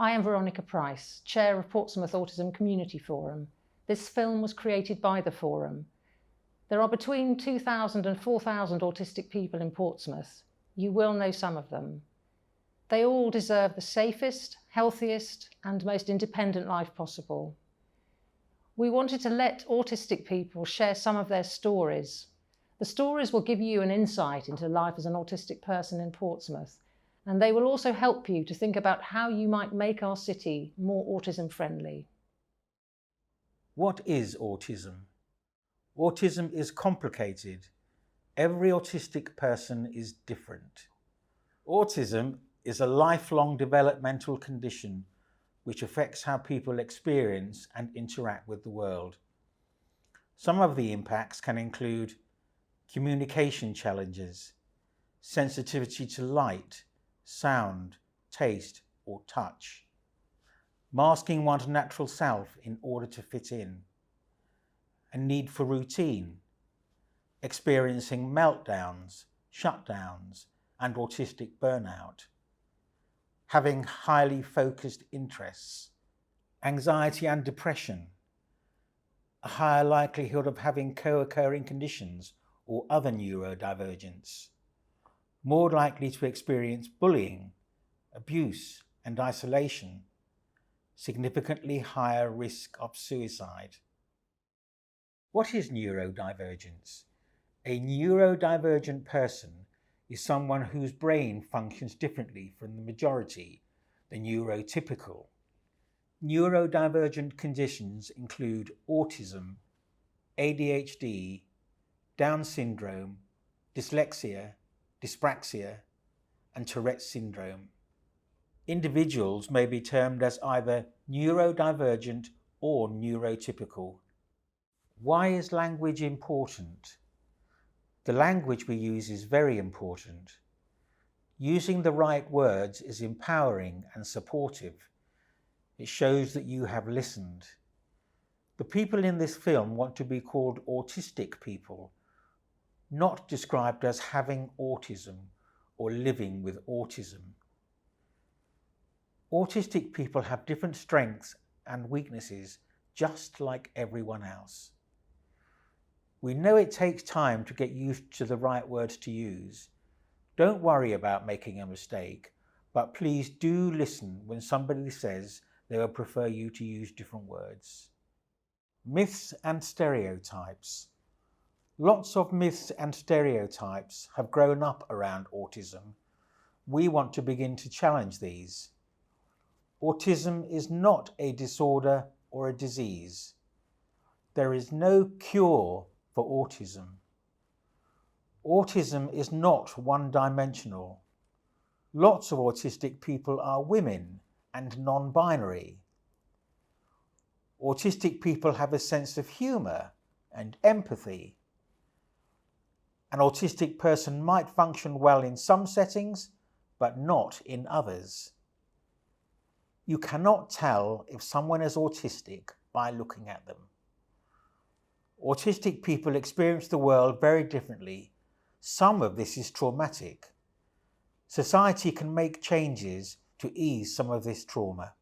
I am Veronica Price, Chair of Portsmouth Autism Community Forum. This film was created by the Forum. There are between 2,000 and 4,000 autistic people in Portsmouth. You will know some of them. They all deserve the safest, healthiest, and most independent life possible. We wanted to let autistic people share some of their stories. The stories will give you an insight into life as an autistic person in Portsmouth, and they will also help you to think about how you might make our city more autism friendly. What is autism? Autism is complicated. Every autistic person is different. Autism is a lifelong developmental condition which affects how people experience and interact with the world. Some of the impacts can include communication challenges, sensitivity to light, sound, taste, or touch, masking one's natural self in order to fit in, a need for routine, experiencing meltdowns, shutdowns, and autistic burnout, having highly focused interests, anxiety and depression, a higher likelihood of having co-occurring conditions or other neurodivergence, more likely to experience bullying, abuse, and isolation, significantly higher risk of suicide. What is neurodivergence? A neurodivergent person is someone whose brain functions differently from the majority, the neurotypical. Neurodivergent conditions include autism, ADHD, Down syndrome, dyslexia, dyspraxia, and Tourette's syndrome. Individuals may be termed as either neurodivergent or neurotypical. Why is language important? The language we use is very important. Using the right words is empowering and supportive. It shows that you have listened. The people in this film want to be called autistic people, not described as having autism or living with autism. Autistic people have different strengths and weaknesses, just like everyone else. We know it takes time to get used to the right words to use. Don't worry about making a mistake, but please do listen when somebody says they would prefer you to use different words. Myths and stereotypes. Lots of myths and stereotypes have grown up around autism. We want to begin to challenge these. Autism is not a disorder or a disease. There is no cure for autism. Autism is not one-dimensional. Lots of autistic people are women and non-binary. Autistic people have a sense of humour and empathy. An autistic person might function well in some settings, but not in others. You cannot tell if someone is autistic by looking at them. Autistic people experience the world very differently. Some of this is traumatic. Society can make changes to ease some of this trauma.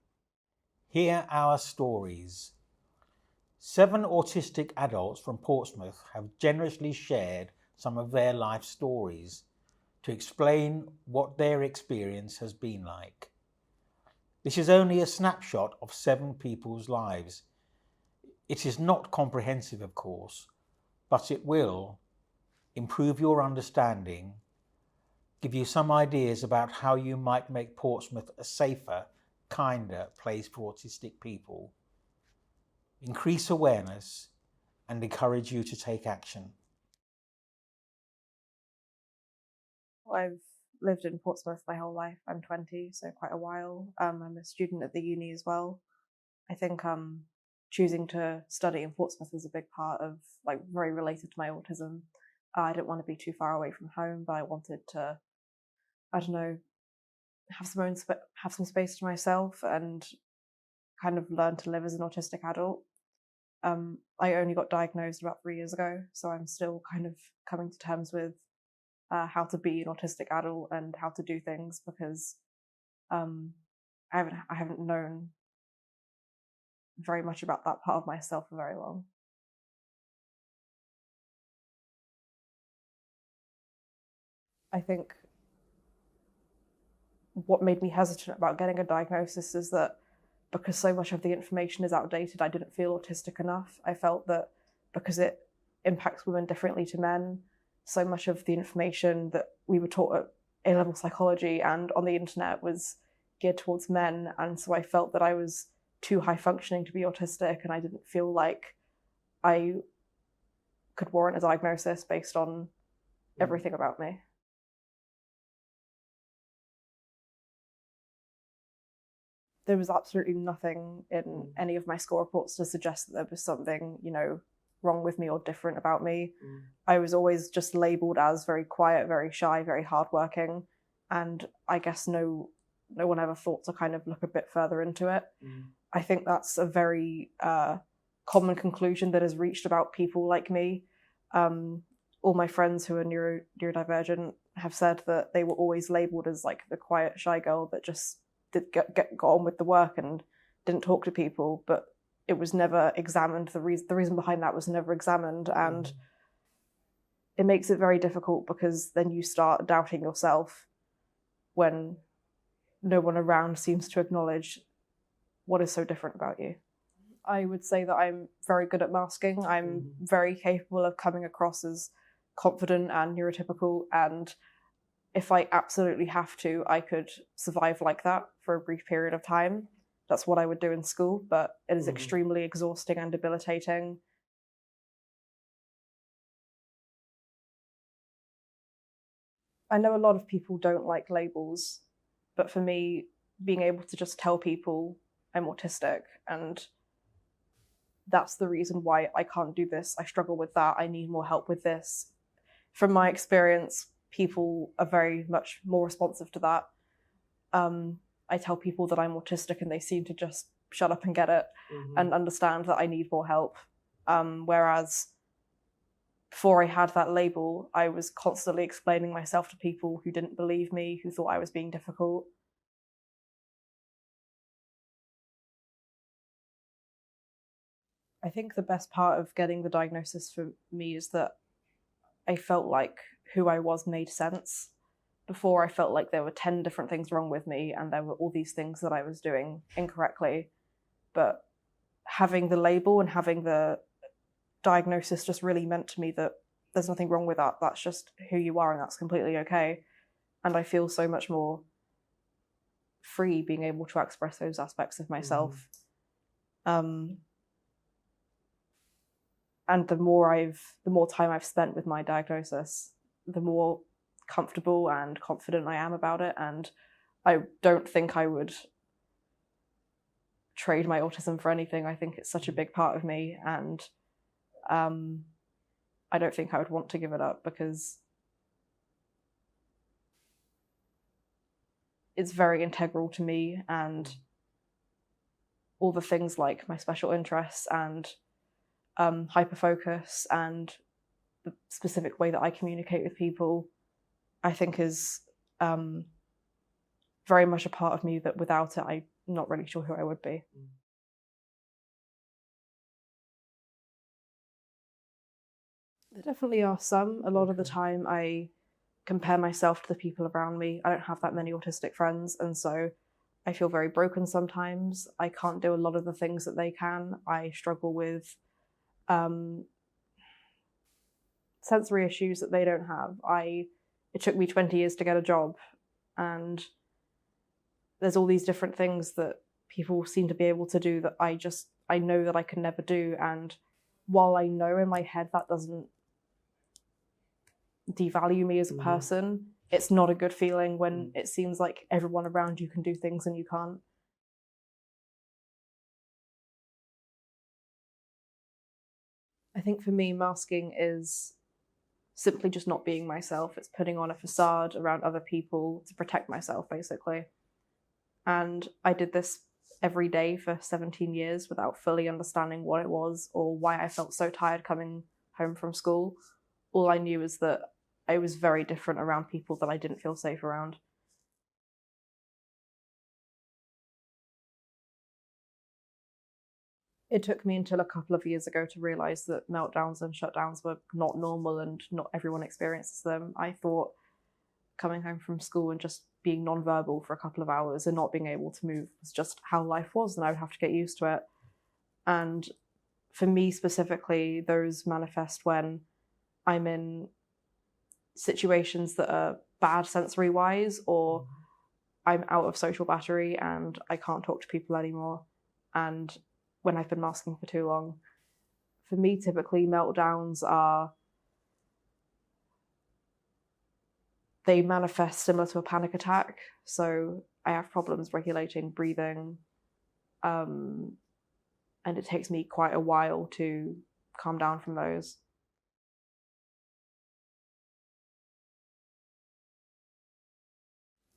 Hear our stories. 7 autistic adults from Portsmouth have generously shared some of their life stories to explain what their experience has been like. This is only a snapshot of 7 people's lives. It is not comprehensive, of course, but it will improve your understanding, give you some ideas about how you might make Portsmouth a safer, kinder place for autistic people, increase awareness, and encourage you to take action. I've lived in Portsmouth my whole life. I'm 20, so quite a while. I'm a student at the uni as well. I think choosing to study in Portsmouth was a big part of, very related to my autism. I didn't want to be too far away from home, but I wanted to, have some space to myself and kind of learn to live as an autistic adult. I only got diagnosed about 3 years ago, so I'm still kind of coming to terms with how to be an autistic adult and how to do things, because I haven't known very much about that part of myself for very long. I think what made me hesitant about getting a diagnosis is that because so much of the information is outdated, I didn't feel autistic enough. I felt that because it impacts women differently to men, so much of the information that we were taught at A-level psychology and on the internet was geared towards men, and so I felt that I was too high functioning to be autistic, and I didn't feel like I could warrant a diagnosis based on everything about me. There was absolutely nothing in any of my school reports to suggest that there was something, wrong with me or different about me. I was always just labelled as very quiet, very shy, very hardworking, and I guess no one ever thought to kind of look a bit further into it. I think that's a very common conclusion that is reached about people like me. All my friends who are neurodivergent have said that they were always labelled as like the quiet, shy girl that just got on with the work and didn't talk to people, but it was never examined. The reason behind that was never examined, and it makes it very difficult because then you start doubting yourself when no one around seems to acknowledge what is so different about you. I would say that I'm very good at masking. I'm very capable of coming across as confident and neurotypical, and if I absolutely have to, I could survive like that for a brief period of time. That's what I would do in school, but it is extremely exhausting and debilitating. I know a lot of people don't like labels, but for me, being able to just tell people I'm autistic, and that's the reason why I can't do this, I struggle with that, I need more help with this. From my experience, people are very much more responsive to that. I tell people that I'm autistic and they seem to just shut up and get it and understand that I need more help. Whereas before I had that label, I was constantly explaining myself to people who didn't believe me, who thought I was being difficult. I think the best part of getting the diagnosis for me is that I felt like who I was made sense. Before, I felt like there were 10 different things wrong with me and there were all these things that I was doing incorrectly. But having the label and having the diagnosis just really meant to me that there's nothing wrong with that. That's just who you are and that's completely okay. And I feel so much more free being able to express those aspects of myself. And the more time I've spent with my diagnosis, the more comfortable and confident I am about it. And I don't think I would trade my autism for anything. I think it's such a big part of me, and I don't think I would want to give it up because it's very integral to me, and all the things like my special interests and hyperfocus and the specific way that I communicate with people, I think is very much a part of me that without it, I'm not really sure who I would be. There definitely are some. A lot of the time I compare myself to the people around me. I don't have that many autistic friends, and so I feel very broken sometimes. I can't do a lot of the things that they can. I struggle with sensory issues that they don't have. It took me 20 years to get a job, and there's all these different things that people seem to be able to do that I know that I can never do. And while I know in my head that doesn't devalue me as a person, it's not a good feeling when it seems like everyone around you can do things and you can't. I think for me, masking is simply just not being myself. It's putting on a facade around other people to protect myself, basically. And I did this every day for 17 years without fully understanding what it was or why I felt so tired coming home from school. All I knew is that I was very different around people that I didn't feel safe around. It took me until a couple of years ago to realise that meltdowns and shutdowns were not normal and not everyone experiences them. I thought coming home from school and just being non-verbal for a couple of hours and not being able to move was just how life was, and I would have to get used to it. And for me specifically, those manifest when I'm in situations that are bad sensory-wise, or I'm out of social battery and I can't talk to people anymore, and when I've been masking for too long. For me, typically, meltdowns they manifest similar to a panic attack. So I have problems regulating breathing, and it takes me quite a while to calm down from those.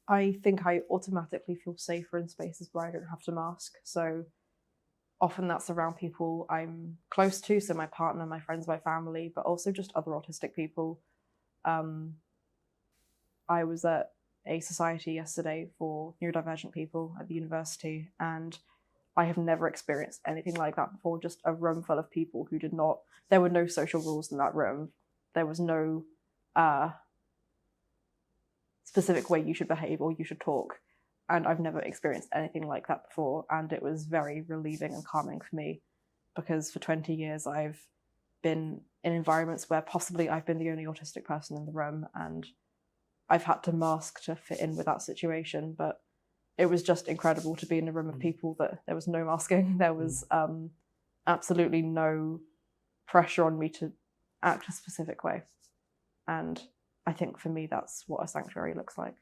I think I automatically feel safer in spaces where I don't have to mask. So often that's around people I'm close to, so my partner, my friends, my family, but also just other autistic people. I was at a society yesterday for neurodivergent people at the university, and I have never experienced anything like that before. Just a room full of people who did not, there were no social rules in that room. There was no specific way you should behave or you should talk. And I've never experienced anything like that before. And it was very relieving and calming for me, because for 20 years I've been in environments where possibly I've been the only autistic person in the room, and I've had to mask to fit in with that situation. But it was just incredible to be in a room of people that there was no masking. There was absolutely no pressure on me to act a specific way. And I think for me, that's what a sanctuary looks like.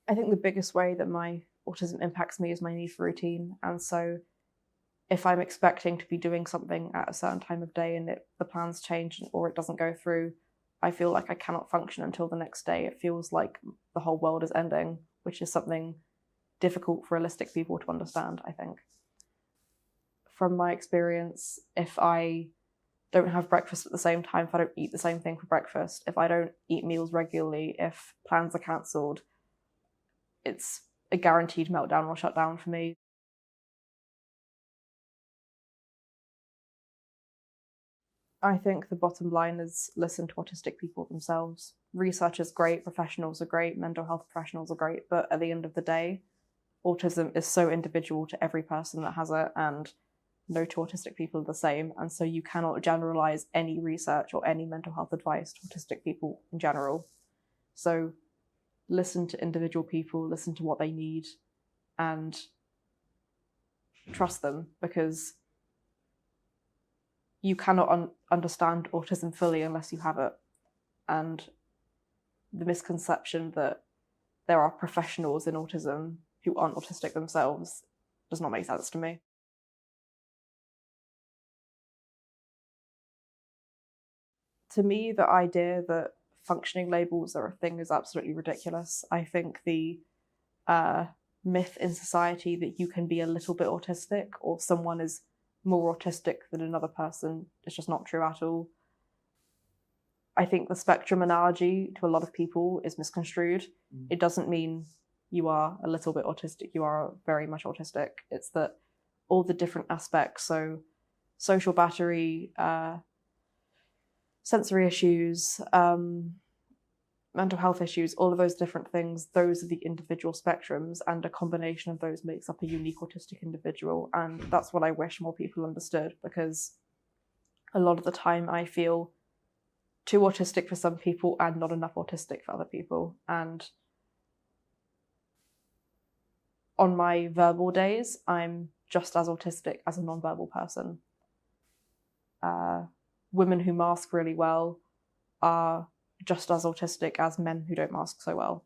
I think the biggest way that my autism impacts me is my need for routine. And so if I'm expecting to be doing something at a certain time of day and the plans change or it doesn't go through, I feel like I cannot function until the next day. It feels like the whole world is ending, which is something difficult for holistic people to understand, I think. From my experience, if I don't have breakfast at the same time, if I don't eat the same thing for breakfast, if I don't eat meals regularly, if plans are cancelled, it's a guaranteed meltdown or shutdown for me. I think the bottom line is listen to autistic people themselves. Research is great, professionals are great, mental health professionals are great, but at the end of the day, autism is so individual to every person that has it, and no two autistic people are the same. And so you cannot generalize any research or any mental health advice to autistic people in general. So listen to individual people, listen to what they need, and trust them, because you cannot understand autism fully unless you have it. And the misconception that there are professionals in autism who aren't autistic themselves does not make sense to me. To me, the idea that functioning labels are a thing is absolutely ridiculous. I think the myth in society that you can be a little bit autistic or someone is more autistic than another person is just not true at all. I think the spectrum analogy to a lot of people is misconstrued. It doesn't mean you are a little bit autistic, you are very much autistic. It's that all the different aspects, so social battery, sensory issues, mental health issues, all of those different things, those are the individual spectrums, and a combination of those makes up a unique autistic individual. And that's what I wish more people understood, because a lot of the time I feel too autistic for some people and not enough autistic for other people. And on my verbal days, I'm just as autistic as a non-verbal person. Women who mask really well are just as autistic as men who don't mask so well.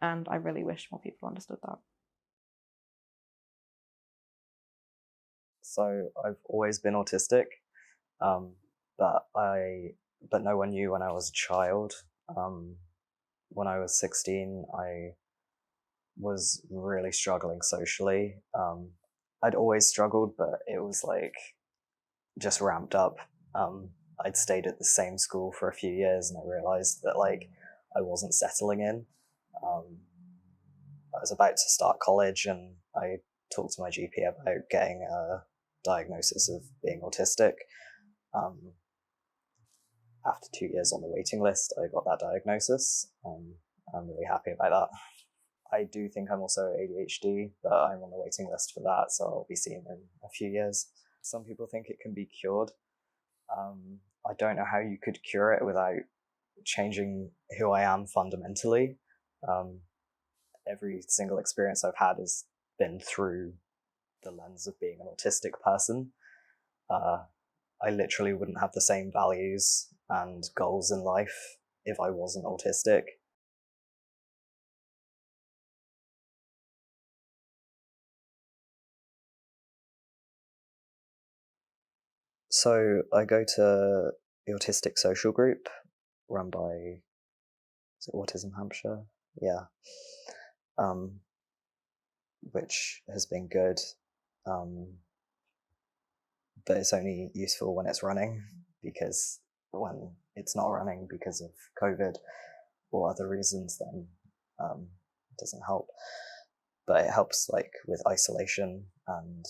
And I really wish more people understood that. So I've always been autistic, but no one knew when I was a child. When I was 16, I was really struggling socially. I'd always struggled, but it was like just ramped up. I'd stayed at the same school for a few years, and I realized that like I wasn't settling in. I was about to start college, and I talked to my GP about getting a diagnosis of being autistic. After 2 years on the waiting list, I got that diagnosis. I'm really happy about that. I do think I'm also ADHD, but I'm on the waiting list for that, so I'll be seen in a few years. Some people think it can be cured. I don't know how you could cure it without changing who I am fundamentally. Every single experience I've had has been through the lens of being an autistic person. I literally wouldn't have the same values and goals in life if I wasn't autistic. So I go to the autistic social group run by, is it Autism Hampshire? Yeah. Which has been good. But it's only useful when it's running, because when it's not running because of COVID or other reasons, then it doesn't help. But it helps like with isolation, and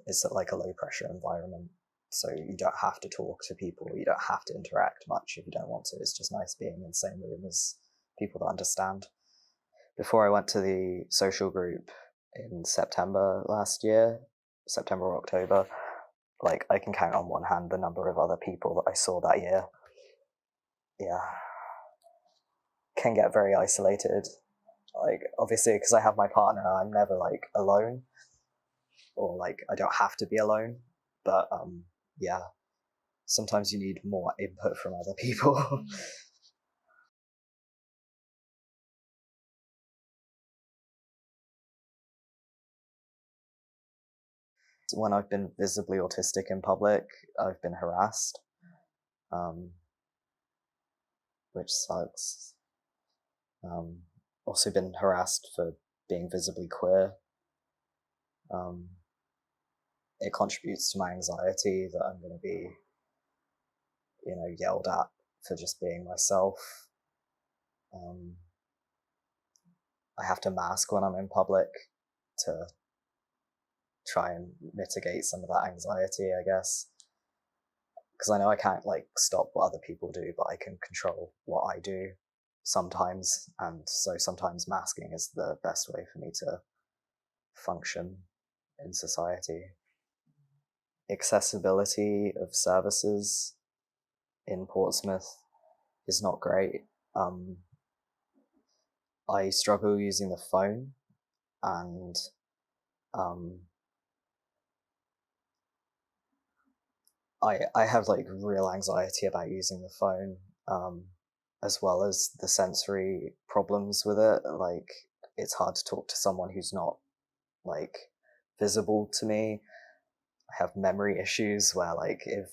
it's like a low pressure environment. So you don't have to talk to people, you don't have to interact much if you don't want to. It's just nice being in the same room as people that understand. Before I went to the social group in September last year, September or October, like I can count on one hand the number of other people that I saw that year. Yeah. Can get very isolated. Like, obviously, because I have my partner, I'm never like alone, or like I don't have to be alone. But yeah, sometimes you need more input from other people. When I've been visibly autistic in public, I've been harassed, which sucks. Also been harassed for being visibly queer. It contributes to my anxiety that I'm going to be, yelled at for just being myself. I have to mask when I'm in public to try and mitigate some of that anxiety, I guess. Because I know I can't stop what other people do, but I can control what I do sometimes, and so sometimes masking is the best way for me to function in society. Accessibility of services in Portsmouth is not great. I struggle using the phone, and I have real anxiety about using the phone, as well as the sensory problems with it. Like, it's hard to talk to someone who's not visible to me. I have memory issues where if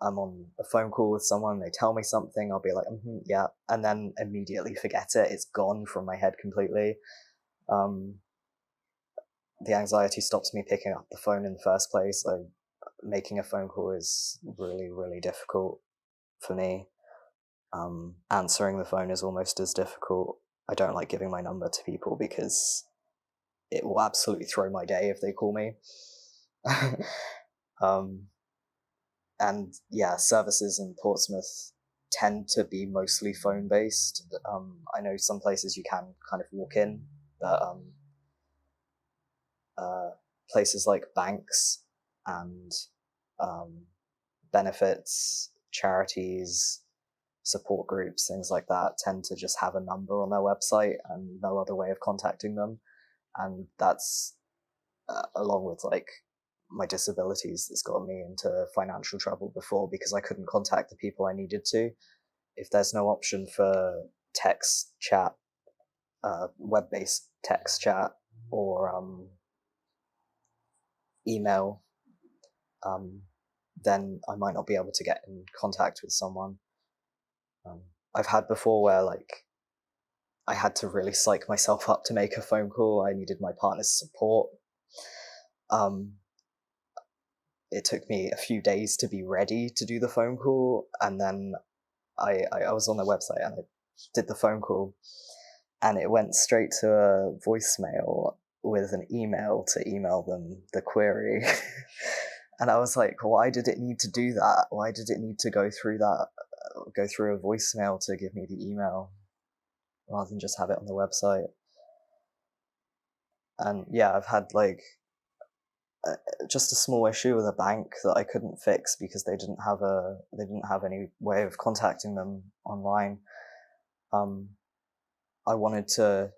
I'm on a phone call with someone, they tell me something, I'll be like, yeah, and then immediately forget it. It's gone from my head completely. The anxiety stops me picking up the phone in the first place. Making a phone call is really, really difficult for me. Answering the phone is almost as difficult. I don't like giving my number to people because it will absolutely throw my day if they call me. And yeah, services in Portsmouth tend to be mostly phone-based. I know some places you can kind of walk in, but places like banks and benefits, charities, support groups, things like that tend to just have a number on their website and no other way of contacting them. And that's along with my disabilities that's got me into financial trouble before, because I couldn't contact the people I needed to. If there's no option for text chat, web-based text chat, or email, then I might not be able to get in contact with someone. I've had before where I had to really psych myself up to make a phone call. I needed my partner's support. It took me a few days to be ready to do the phone call, and then I was on their website and I did the phone call, and it went straight to a voicemail with an email to email them the query. And I was like, why did it need to do that? Why did it need to go through a voicemail to give me the email rather than just have it on the website? And yeah, I've had like just a small issue with a bank that I couldn't fix because they didn't have any way of contacting them online. I wanted to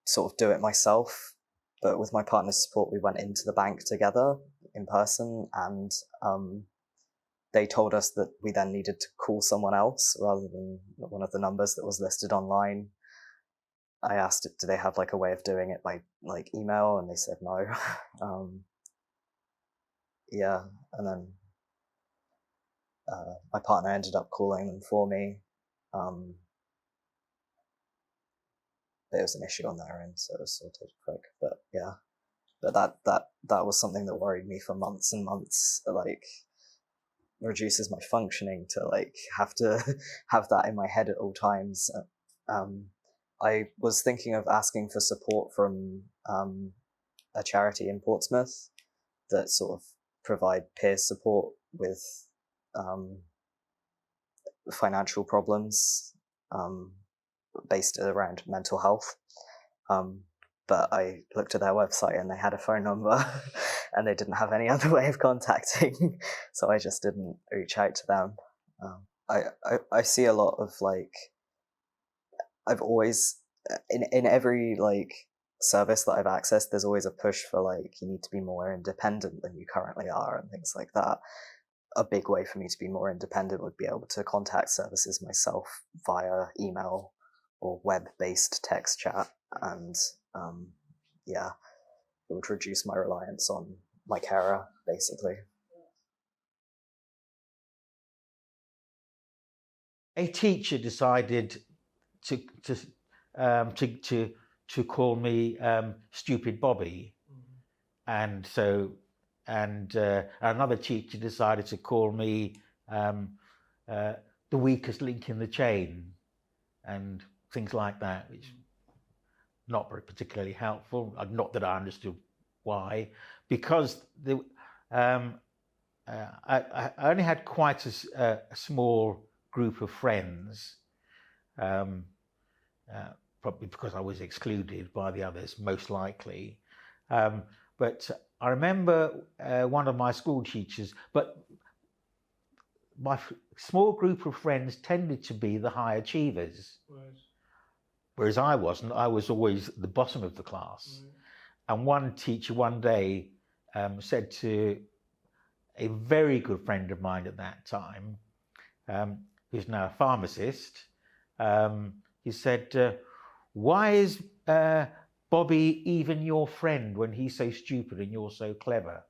sort of do it myself, but with my partner's support, we went into the bank together in person, and they told us that we then needed to call someone else rather than one of the numbers that was listed online. I asked, do they have like a way of doing it by like email, and they said no. Yeah, and then my partner ended up calling them for me. There was an issue on their end, so it was sorted quick. But yeah, but that was something that worried me for months and months. Like, reduces my functioning to like have to have that in my head at all times. I was thinking of asking for support from a charity in Portsmouth that sort of provide peer support with financial problems based around mental health. But I looked at their website and they had a phone number and they didn't have any other way of contacting, so I just didn't reach out to them. I see a lot of like, I've always, in every like service that I've accessed, there's always a push for like, you need to be more independent than you currently are and things like that. A big way for me to be more independent would be able to contact services myself via email or web-based text chat, and yeah, it would reduce my reliance on my carer, basically. A teacher decided to call me Stupid Bobby, and so another teacher decided to call me the weakest link in the chain, and things like that, which not very particularly helpful. Not that I understood why, because I only had quite a small group of friends, probably because I was excluded by the others, most likely. But I remember one of my school teachers, but my small group of friends tended to be the high achievers. Right. Whereas I wasn't. I was always at the bottom of the class. Right. And one teacher one day said to a very good friend of mine at that time, who's now a pharmacist, he said, why is Bobby even your friend when he's so stupid and you're so clever?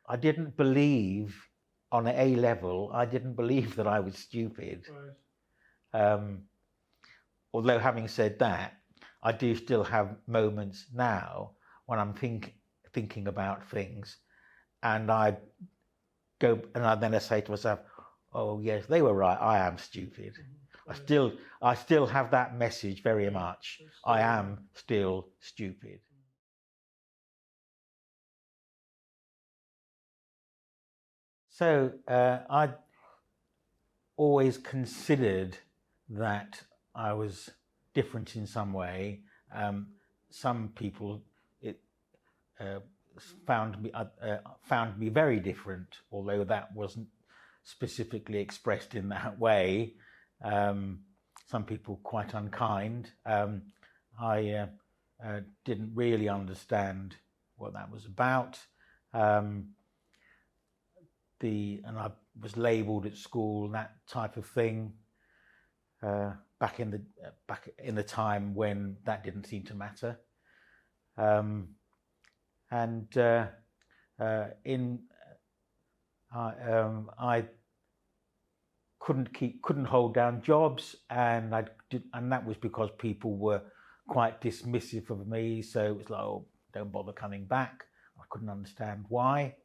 I didn't believe, on an A level, I didn't believe that I was stupid. Right. Although having said that, I do still have moments now when I'm thinking about things, and I then I say to myself, oh yes, they were right, I am stupid. Mm-hmm. I still have that message very much. I am still stupid. So I always considered that I was different in some way. Some people found me very different, although that wasn't specifically expressed in that way. Some people quite unkind. I didn't really understand what that was about. And I was labelled at school, that type of thing. Back in the time when that didn't seem to matter, I couldn't hold down jobs, and that was because people were quite dismissive of me. So it was like, oh, don't bother coming back. I couldn't understand why.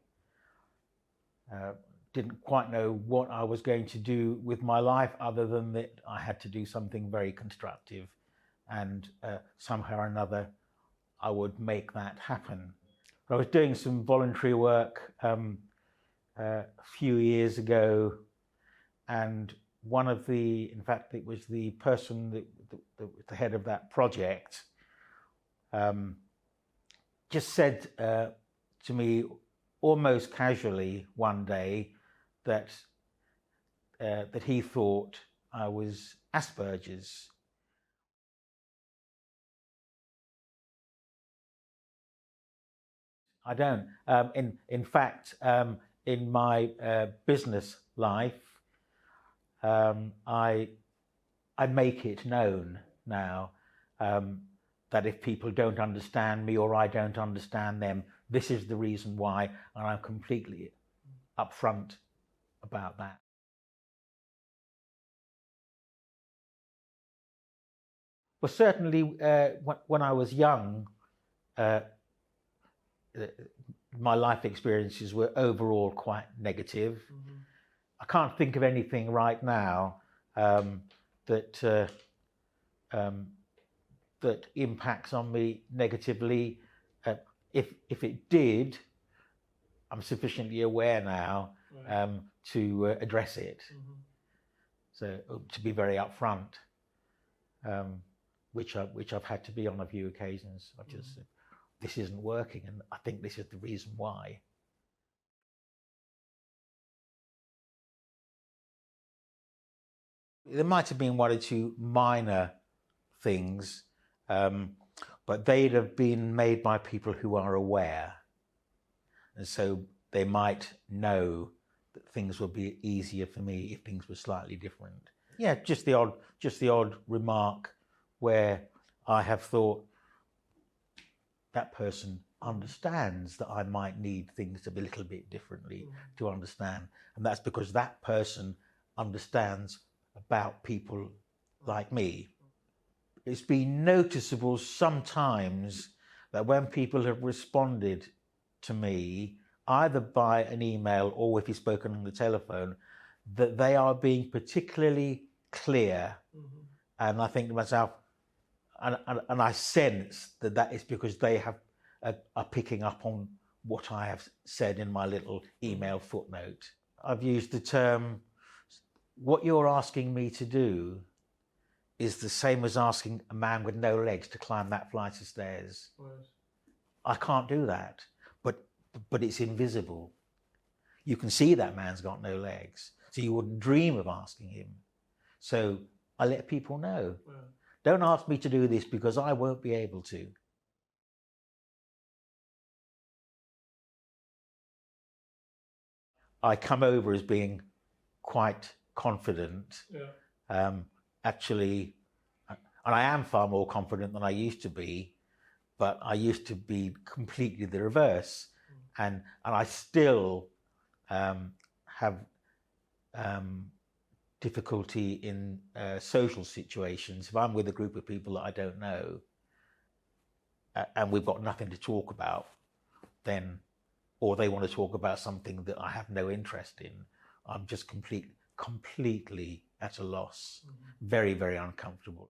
Didn't quite know what I was going to do with my life, other than that I had to do something very constructive and somehow or another I would make that happen. I was doing some voluntary work a few years ago, and one of the, in fact, it was the person that the head of that project, just said to me almost casually one day that that he thought I was Asperger's. I don't. In fact, in my business life, I make it known now that if people don't understand me or I don't understand them, this is the reason why, and I'm completely upfront about that. Well, certainly when I was young, my life experiences were overall quite negative. Mm-hmm. I can't think of anything right now that impacts on me negatively. If it did, I'm sufficiently aware now to address it. Mm-hmm. So to be very upfront, which I've had to be on a few occasions. I've just said, this isn't working, and I think this is the reason why. There might have been one or two minor things, but they'd have been made by people who are aware. And so they might know that things would be easier for me if things were slightly different. Yeah, just the odd remark where I have thought that person understands that I might need things to be a little bit differently to understand. And that's because that person understands about people like me. It's been noticeable sometimes that when people have responded to me, either by an email or if you've spoken on the telephone, that they are being particularly clear. Mm-hmm. And I think to myself, and I sense that is because they are picking up on what I have said in my little email footnote. I've used the term, what you're asking me to do is the same as asking a man with no legs to climb that flight of stairs. Right. I can't do that, but it's invisible. You can see that man's got no legs, so you wouldn't dream of asking him. So I let people know. Right. Don't ask me to do this because I won't be able to. I come over as being quite confident. Yeah. Actually, and I am far more confident than I used to be, but I used to be completely the reverse. And I still have difficulty in social situations. If I'm with a group of people that I don't know and we've got nothing to talk about, then, or they want to talk about something that I have no interest in, I'm just completely at a loss. Mm-hmm. Very, very uncomfortable.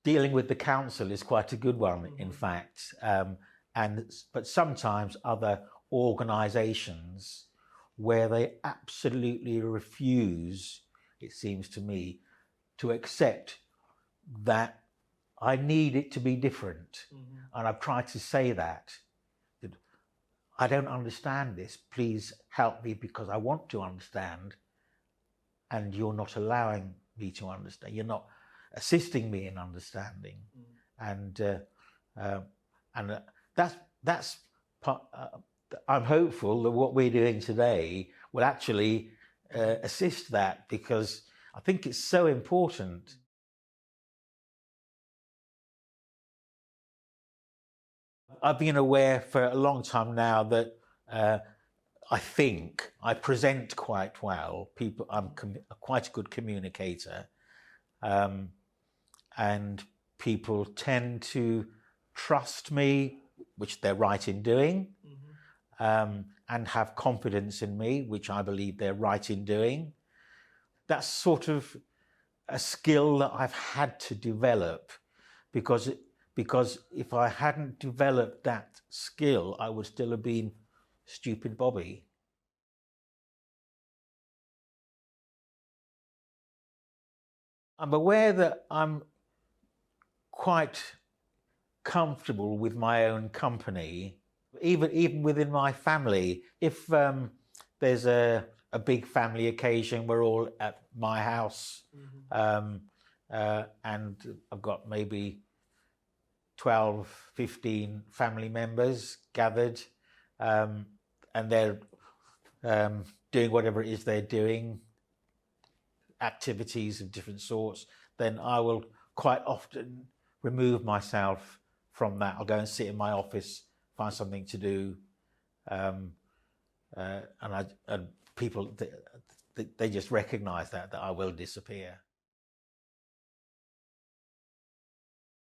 Dealing with the council is quite a good one, in fact, but sometimes other organisations where they absolutely refuse, it seems to me, to accept that I need it to be different. Mm-hmm. And I've tried to say that I don't understand this, please help me because I want to understand, and you're not allowing me to understand. You're not assisting me in understanding. And that's part, I'm hopeful that what we're doing today will actually assist that, because I think it's so important. I've been aware for a long time now that I think I present quite well. I'm quite a good communicator, and people tend to trust me, which they're right in doing, and have confidence in me, which I believe they're right in doing. that's sort of a skill that I've had to develop, because if I hadn't developed that skill, I would still have been stupid Bobby. I'm aware that I'm quite comfortable with my own company, even within my family. If there's a big family occasion, we're all at my house, and I've got maybe 12, 15 family members gathered, and they're doing whatever it is they're doing, activities of different sorts, then I will quite often remove myself from that. I'll go and sit in my office, find something to do, and people, they just recognise that I will disappear.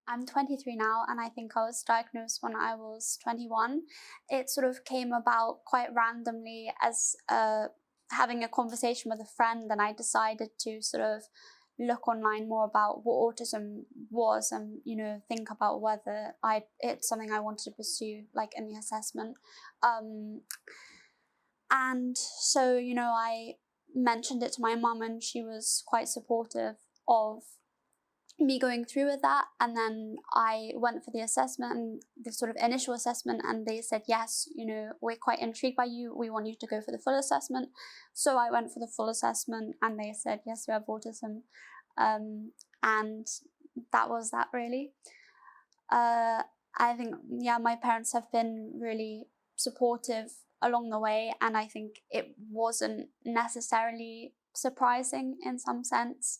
I'm 23 now, and I think I was diagnosed when I was 21. It sort of came about quite randomly as having a conversation with a friend, and I decided to sort of look online more about what autism was, and think about whether it's something I wanted to pursue, like in the assessment. And so I mentioned it to my mum, and she was quite supportive of me going through with that. And then I went for the assessment, and the sort of initial assessment, and they said, yes, we're quite intrigued by you, we want you to go for the full assessment. So I went for the full assessment, and they said, yes, you have autism. And that was that, really. I think, my parents have been really supportive along the way, and I think it wasn't necessarily surprising in some sense.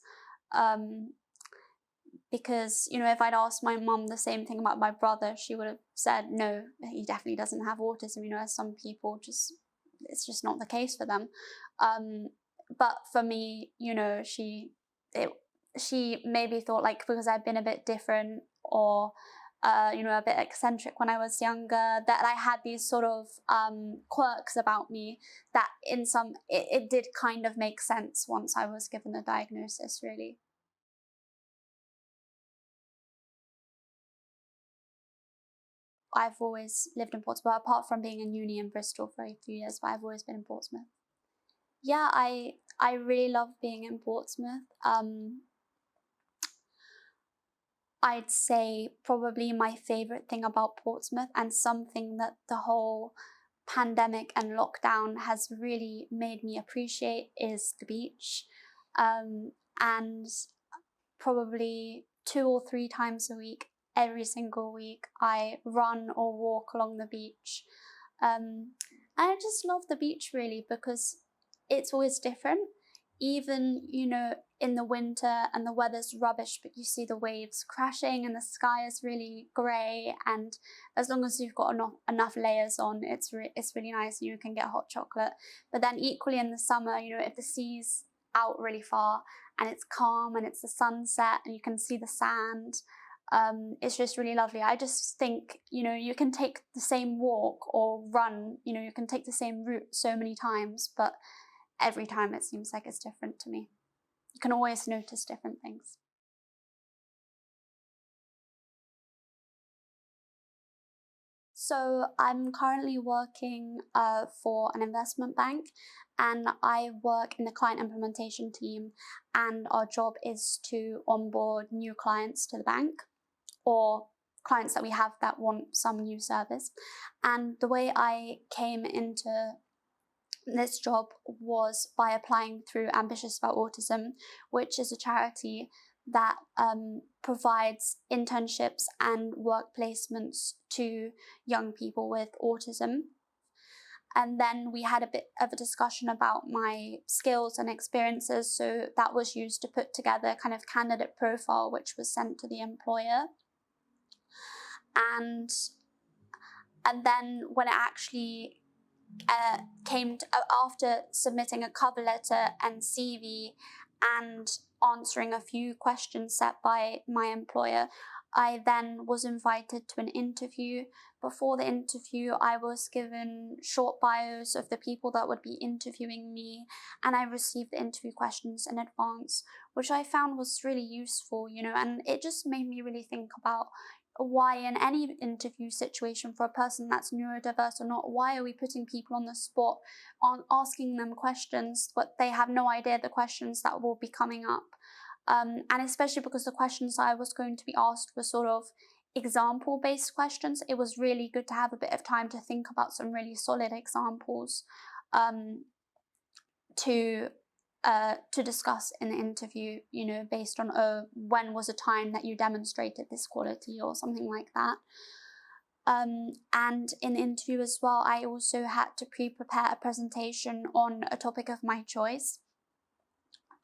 Because, if I'd asked my mum the same thing about my brother, she would have said, no, he definitely doesn't have autism. As some people it's just not the case for them. But for me, she maybe thought, like, because I've been a bit different, or, a bit eccentric when I was younger, that I had these sort of quirks about me that it did kind of make sense once I was given the diagnosis, really. I've always lived in Portsmouth, apart from being in uni in Bristol for a few years, but I've always been in Portsmouth. Yeah, I really love being in Portsmouth. I'd say probably my favourite thing about Portsmouth, and something that the whole pandemic and lockdown has really made me appreciate, is the beach. And probably 2 or 3 times a week, every single week, I run or walk along the beach. And I just love the beach, really, because it's always different. Even, in the winter and the weather's rubbish, but you see the waves crashing and the sky is really grey, and as long as you've got enough layers on, it's really nice, and you can get hot chocolate. But then equally in the summer, if the sea's out really far and it's calm and it's the sunset and you can see the sand, it's just really lovely. I just think, you can take the same walk or run, you can take the same route so many times, but every time it seems like it's different to me. You can always notice different things. So I'm currently working for an investment bank, and I work in the client implementation team, and our job is to onboard new clients to the bank, or clients that we have that want some new service. And the way I came into this job was by applying through Ambitious About Autism, which is a charity that provides internships and work placements to young people with autism. And then we had a bit of a discussion about my skills and experiences, so that was used to put together a kind of candidate profile, which was sent to the employer. And then when it actually came to, after submitting a cover letter and CV and answering a few questions set by my employer, I then was invited to an interview. Before the interview, I was given short bios of the people that would be interviewing me, and I received the interview questions in advance, which I found was really useful, and it just made me really think about why in any interview situation for a person that's neurodiverse or not, why are we putting people on the spot, on asking them questions, but they have no idea the questions that will be coming up. And especially because the questions I was going to be asked were sort of example-based questions, it was really good to have a bit of time to think about some really solid examples to discuss in the interview, based on when was a time that you demonstrated this quality or something like that. And in the interview as well, I also had to prepare a presentation on a topic of my choice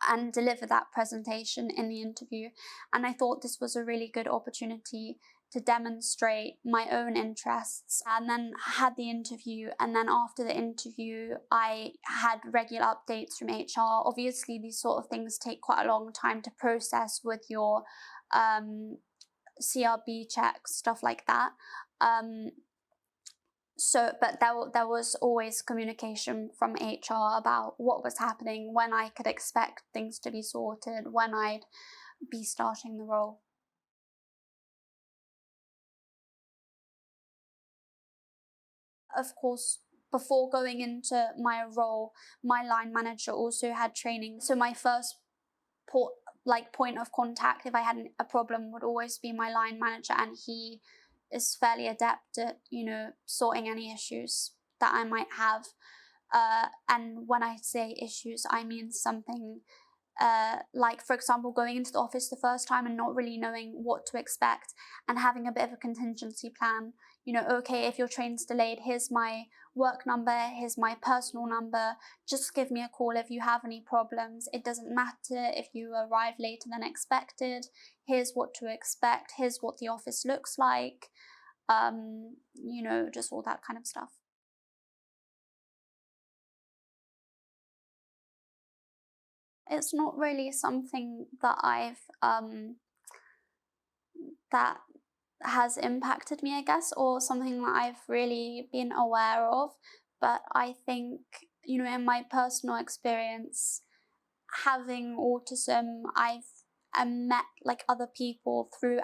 and deliver that presentation in the interview. And I thought this was a really good opportunity to demonstrate my own interests, and then had the interview. And then after the interview, I had regular updates from HR. Obviously, these sort of things take quite a long time to process with your CRB checks, stuff like that. But there was always communication from HR about what was happening, when I could expect things to be sorted, when I'd be starting the role. Of course, before going into my role, my line manager also had training. So my first point of contact, if I had a problem, would always be my line manager, and he is fairly adept at, sorting any issues that I might have. And when I say issues, I mean something like, for example, going into the office the first time and not really knowing what to expect, and having a bit of a contingency plan. Okay, if your train's delayed, here's my work number, here's my personal number, just give me a call if you have any problems. It doesn't matter if you arrive later than expected. Here's what to expect, here's what the office looks like, just all that kind of stuff. It's not really something that that has impacted me, I guess, or something that I've really been aware of. But I think, in my personal experience, having autism, I've met other people through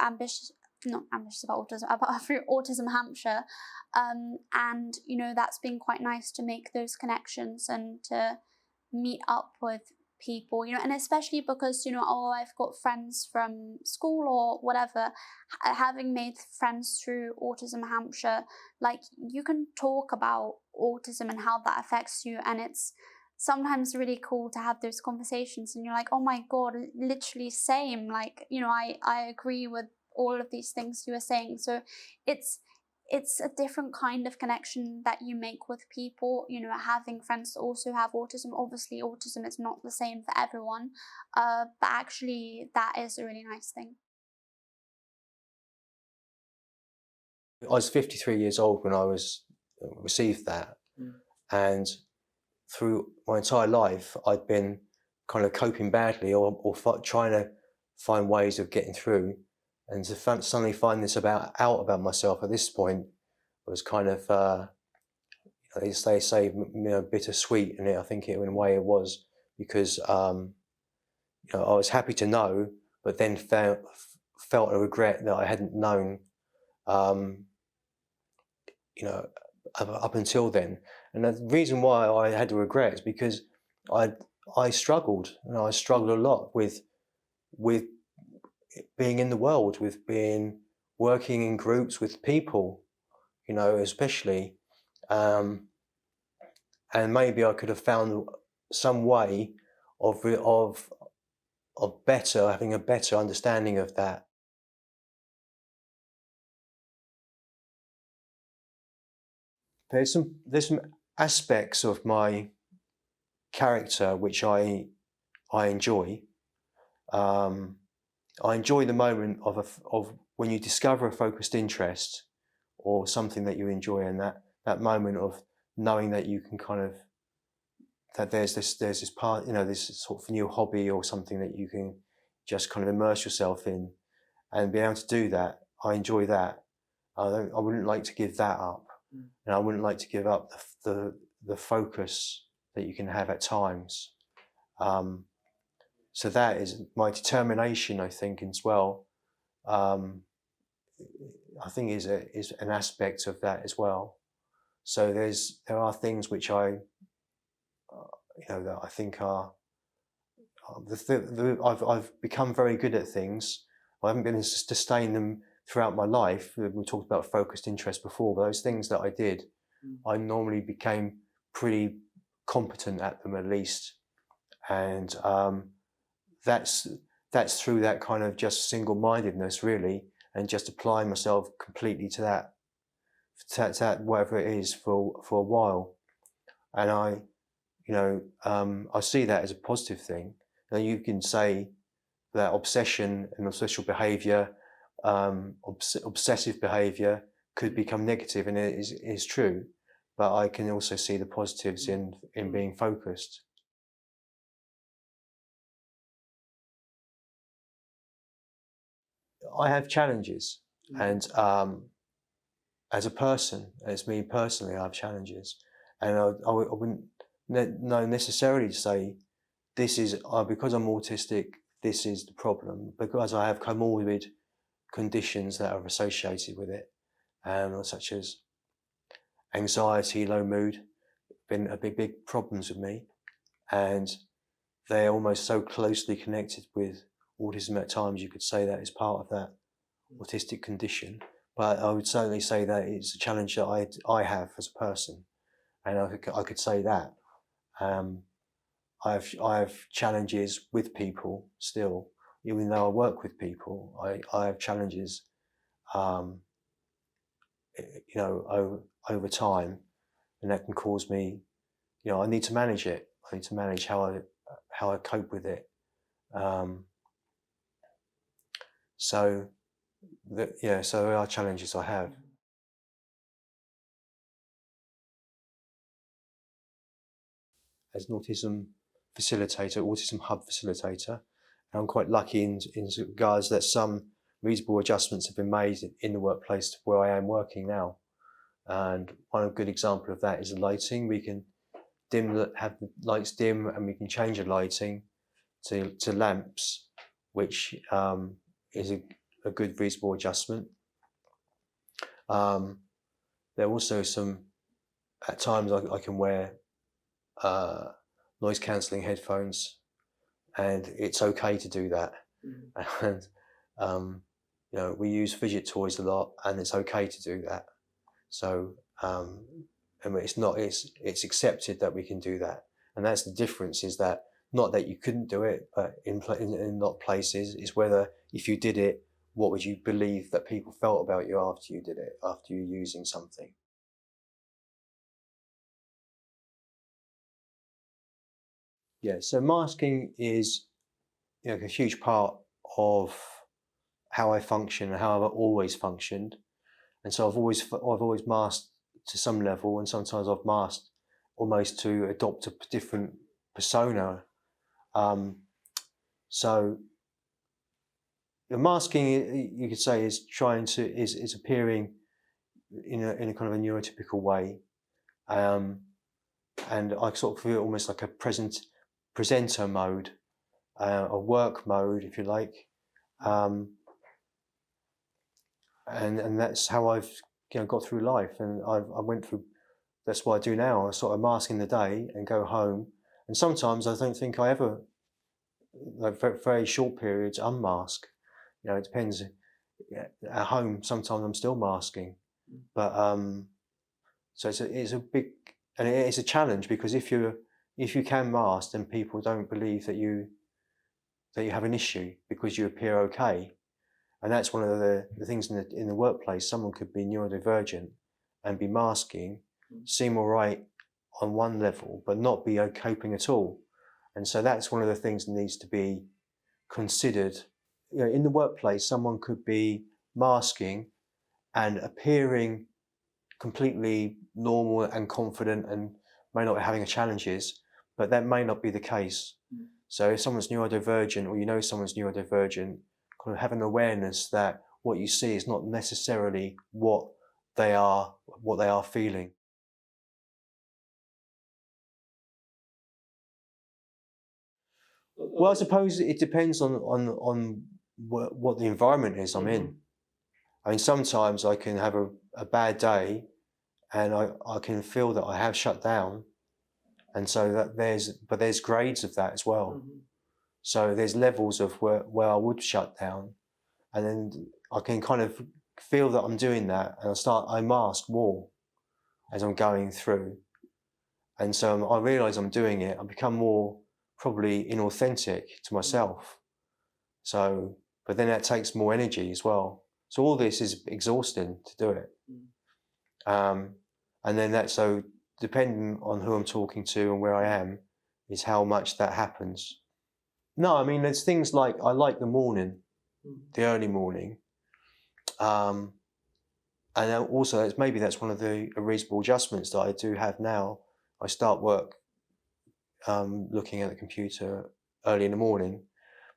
through Autism Hampshire, and that's been quite nice to make those connections and to meet up with people, and especially because, I've got friends from school or whatever. Having made friends through Autism Hampshire, you can talk about autism and how that affects you, and it's sometimes really cool to have those conversations, and you're like, oh my god, literally same, I agree with all of these things you were saying. So it's a different kind of connection that you make with people, having friends that also have autism. Obviously, autism is not the same for everyone, but actually that is a really nice thing. I was 53 years old when I received that, and through my entire life I'd been kind of coping badly or trying to find ways of getting through. And to suddenly find this out about myself at this point was kind of, they say bittersweet, and I think in a way it was, because I was happy to know, but then felt a regret that I hadn't known, up until then. And the reason why I had a regret is because I struggled, I struggled a lot with being in the world, with working in groups with people, especially, and maybe I could have found some way of having a better understanding of that. There's some aspects of my character which I enjoy. I enjoy the moment of when you discover a focused interest or something that you enjoy, and that moment of knowing that you can that there's this part, this sort of new hobby or something that you can just kind of immerse yourself in, and being able to do that, I enjoy that. I wouldn't like to give that up, and I wouldn't like to give up the focus that you can have at times. So that is my determination, I think, as well. I think is an aspect of that as well. So there are things which that I think are I've become very good at things. I haven't been able to sustain them throughout my life. We talked about focused interest before, but those things that I did, I normally became pretty competent at them at least, and that's through that kind of just single-mindedness, really, and just applying myself completely to that whatever it is for a while. And I see that as a positive thing. Now you can say that obsession and social behaviour, obsessive behaviour could become negative, and it is true, but I can also see the positives in being focused. I have challenges, and as a person, as me personally, I have challenges, and I wouldn't know necessarily to say this is because I'm autistic, this is the problem, because I have comorbid conditions that are associated with it, such as anxiety, low mood, been a big problems with me, and they're almost so closely connected with autism at times. You could say that is part of that autistic condition, but I would certainly say that it's a challenge that I have as a person, and I could say that I have challenges with people still, even though I work with people. I have challenges, over time, and that can cause me. I need to manage it. I need to manage how I cope with it. So there are challenges I have. As an autism facilitator, autism hub facilitator, I'm quite lucky in regards that some reasonable adjustments have been made in the workplace to where I am working now. And one good example of that is the lighting. We can have the lights dim, and we can change the lighting to lamps, which is a good reasonable adjustment. There are also at times I can wear noise cancelling headphones, and it's okay to do that. And we use fidget toys a lot, and it's okay to do that. So it's accepted that we can do that, and that's the difference. Is that not that you couldn't do it, but in a lot of places is whether if you did it, what would you believe that people felt about you after you did it, after you're using something. Yeah, so masking is a huge part of how I function and how I've always functioned. And so I've always masked to some level, and sometimes I've masked almost to adopt a different persona. So the masking, you could say, is is appearing in a kind of a neurotypical way, and I sort of feel almost like a presenter mode, a work mode, if you like, and that's how I've got through life, and I went through. That's what I do now. I sort of mask in the day and go home, and sometimes I don't think I ever, like very short periods, unmask. It depends. At home, sometimes I'm still masking, but so it's a big, and it is a challenge, because if you can mask, then people don't believe that you have an issue because you appear okay. And that's one of the things in the workplace. Someone could be neurodivergent and be masking, seem all right on one level, but not be coping at all. And so that's one of the things that needs to be considered. In the workplace, someone could be masking and appearing completely normal and confident and may not be having challenges, but that may not be the case. So if someone's neurodivergent, or someone's neurodivergent, kind of have an awareness that what you see is not necessarily what they are feeling. Well, I suppose it depends on what the environment is I'm in. I mean, sometimes I can have a bad day and I can feel that I have shut down, and so that there's grades of that as well. So there's levels of where I would shut down, and then I can kind of feel that I'm doing that, and I mask more as I'm going through, and so I realise I'm doing it. I become more probably inauthentic to myself. So, but then that takes more energy as well. So all this is exhausting to do it. And then so depending on who I'm talking to and where I am, is how much that happens. No, I mean, there's things like, I like the morning, the early morning. And also maybe that's one of the reasonable adjustments that I do have now. I start work looking at the computer early in the morning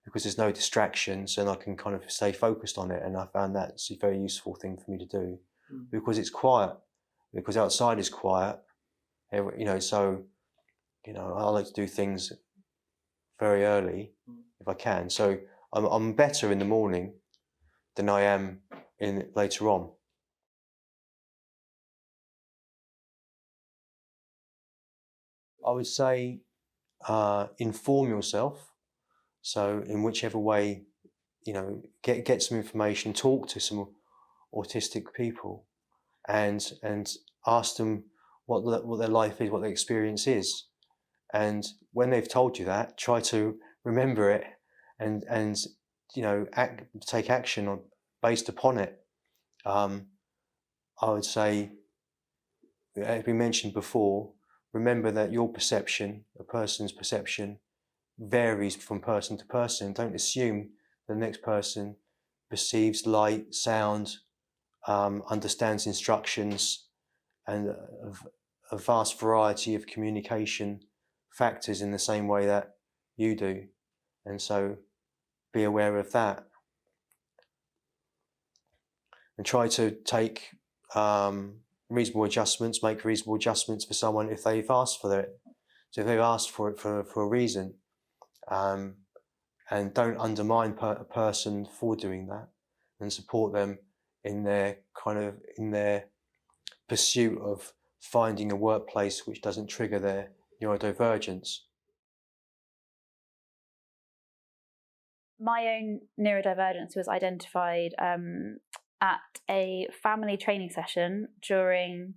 because there's no distractions and I can kind of stay focused on it. And I found that's a very useful thing for me to do because it's quiet, because outside is quiet, you know, so, you know, I like to do things very early if I can. So I'm better in the morning than I am later on. I would say inform yourself. So in whichever way, you know, get some information, talk to some autistic people, and ask them what their life is, what their experience is, and when they've told you that, try to remember it, and you know, take action based upon it. I would say, as we mentioned before, remember that your perception, a person's perception, varies from person to person. Don't assume the next person perceives light, sound, understands instructions, and a vast variety of communication factors in the same way that you do. And so be aware of that. And try to take reasonable adjustments, make reasonable adjustments for someone if they've asked for it. So if they've asked for it for a reason, and don't undermine a person for doing that, and support them in their pursuit of finding a workplace which doesn't trigger their neurodivergence. My own neurodivergence was identified at a family training session during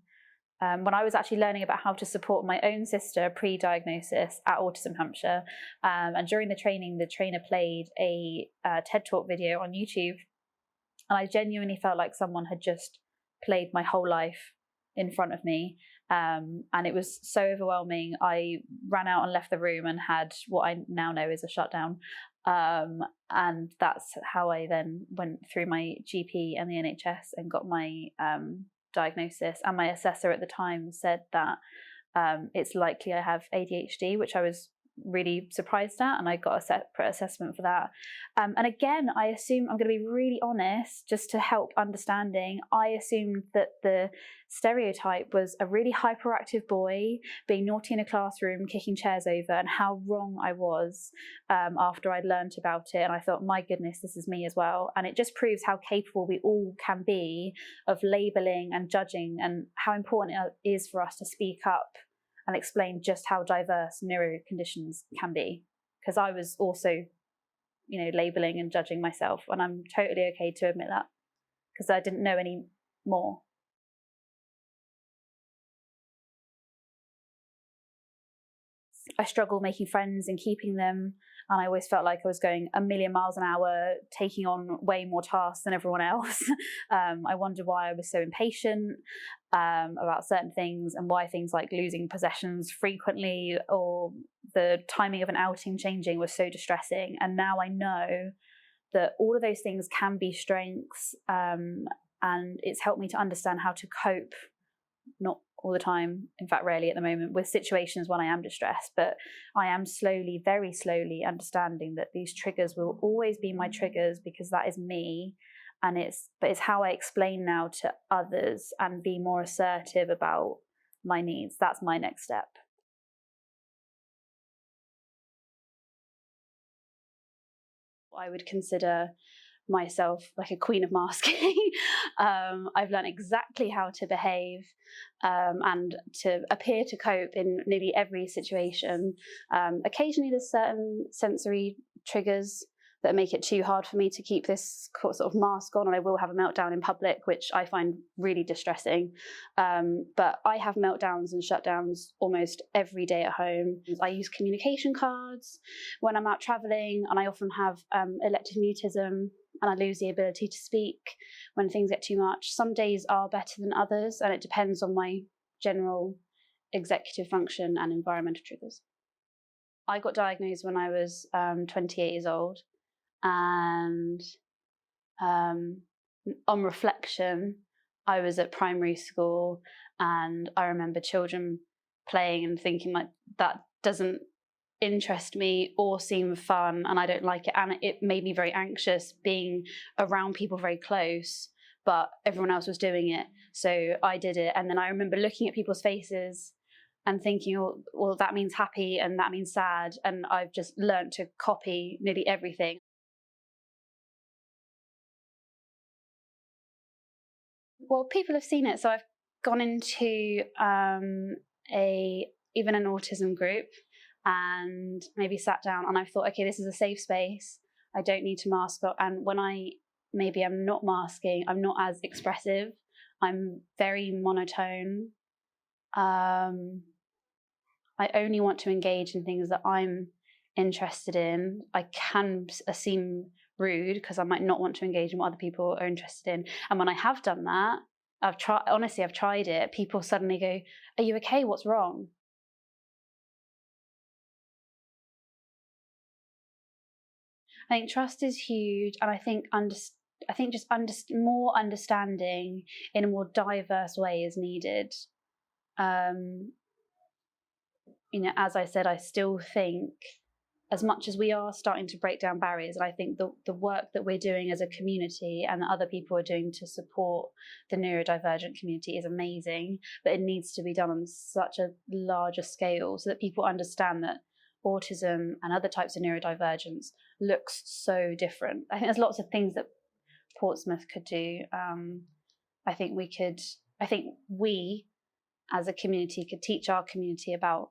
when I was actually learning about how to support my own sister pre-diagnosis at Autism Hampshire. And during the training, the trainer played a TED Talk video on YouTube. And I genuinely felt like someone had just played my whole life in front of me. And it was so overwhelming. I ran out and left the room and had what I now know is a shutdown. And that's how I then went through my GP and the NHS and got my diagnosis. And my assessor at the time said that it's likely I have ADHD, which I was really surprised at, and I got a separate assessment for that. And again, I assume, I'm going to be really honest, just to help understanding, I assumed that the stereotype was a really hyperactive boy being naughty in a classroom, kicking chairs over, and how wrong I was after I'd learned about it. And I thought, my goodness, this is me as well. And it just proves how capable we all can be of labelling and judging, and how important it is for us to speak up and explain just how diverse neuro conditions can be. Because I was also, you know, labelling and judging myself, and I'm totally okay to admit that, because I didn't know any more. I struggle making friends and keeping them, and I always felt like I was going a million miles an hour, taking on way more tasks than everyone else. I wondered why I was so impatient about certain things, and why things like losing possessions frequently or the timing of an outing changing was so distressing. And now I know that all of those things can be strengths, and it's helped me to understand how to cope, not all the time, in fact rarely at the moment, with situations when I am distressed, but I am slowly, very slowly understanding that these triggers will always be my triggers because that is me, and it's how I explain now to others and be more assertive about my needs. That's my next step. I would consider myself like a queen of masking. I've learned exactly how to behave and to appear to cope in nearly every situation. Occasionally there's certain sensory triggers that make it too hard for me to keep this sort of mask on, and I will have a meltdown in public, which I find really distressing. But I have meltdowns and shutdowns almost every day at home. I use communication cards when I'm out travelling, and I often have elective mutism, and I lose the ability to speak when things get too much. Some days are better than others, and it depends on my general executive function and environmental triggers. I got diagnosed when I was 28 years old, and on reflection, I was at primary school, and I remember children playing and thinking, like, that doesn't interest me or seem fun, and I don't like it, and it made me very anxious being around people very close, but everyone else was doing it, so I did it. And then I remember looking at people's faces and thinking, oh, well, that means happy and that means sad, and I've just learned to copy nearly everything. Well, people have seen it, so I've gone into even an autism group and maybe sat down, and I've thought, okay, this is a safe space. I don't need to mask up. And when I'm not masking, I'm not as expressive. I'm very monotone. I only want to engage in things that I'm interested in. I can seem rude because I might not want to engage in what other people are interested in. And when I have done that, I've tried it. People suddenly go, "Are you okay? What's wrong?" I think trust is huge, and I think more understanding in a more diverse way is needed. As I said, I still think, as much as we are starting to break down barriers, and I think the work that we're doing as a community and that other people are doing to support the neurodivergent community is amazing, but it needs to be done on such a larger scale so that people understand that autism and other types of neurodivergence looks so different. I think there's lots of things that Portsmouth could do. I think we as a community could teach our community about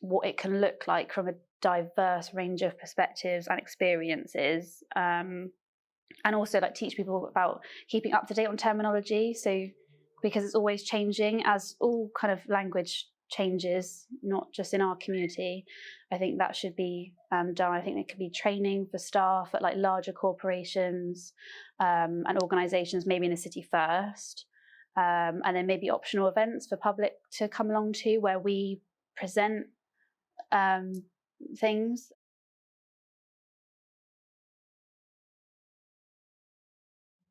what it can look like from a diverse range of perspectives and experiences, and also like teach people about keeping up to date on terminology, so because it's always changing as all kind of language changes, not just in our community. I think that should be done. I think there could be training for staff at like larger corporations and organisations, maybe in the city first, and then maybe optional events for public to come along to, where we present things.